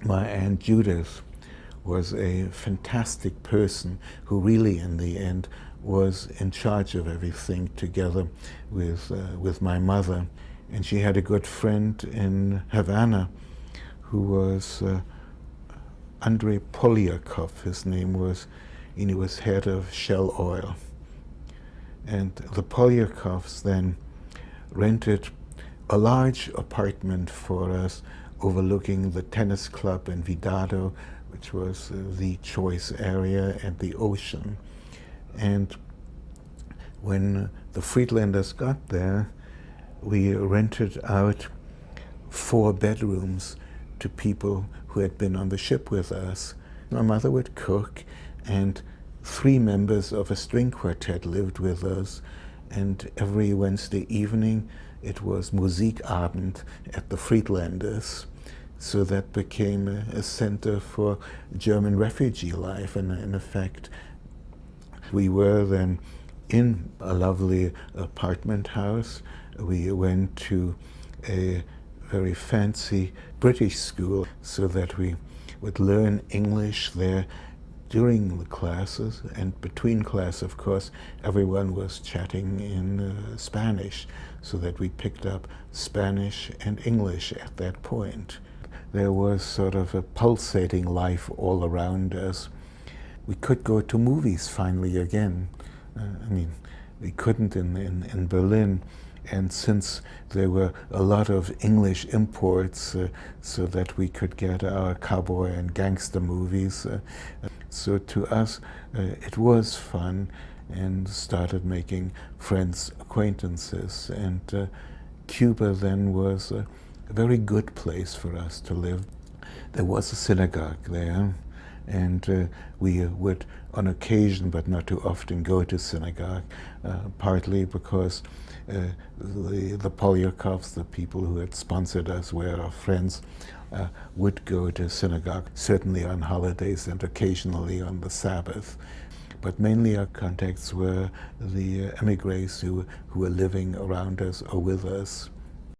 My Aunt Judith was a fantastic person who really, in the end, was in charge of everything together with my mother. And she had a good friend in Havana who was Andrei Polyakov, his name was, and he was head of Shell Oil. And the Polyakovs then rented a large apartment for us overlooking the tennis club in Vidado, which was the choice area, and the ocean. And when the Friedlanders got there, we rented out 4 bedrooms to people who had been on the ship with us. My mother would cook, and 3 members of a string quartet lived with us, and every Wednesday evening it was Musikabend at the Friedlanders. So that became a center for German refugee life, and in effect we were then in a lovely apartment house. We went to a very fancy British school so that we would learn English there during the classes, and between class, of course, everyone was chatting in Spanish, so that we picked up Spanish and English at that point. There was sort of a pulsating life all around us. We could go to movies finally again. I mean, we couldn't in Berlin. And since there were a lot of English imports, so that we could get our cowboy and gangster movies, so to us it was fun, and started making friends, acquaintances. And Cuba then was a very good place for us to live. There was a synagogue there, and we would on occasion, but not too often, go to synagogue, partly because the Polyakovs, the people who had sponsored us, were our friends, would go to synagogue, certainly on holidays and occasionally on the Sabbath. But mainly our contacts were the emigres who were living around us or with us.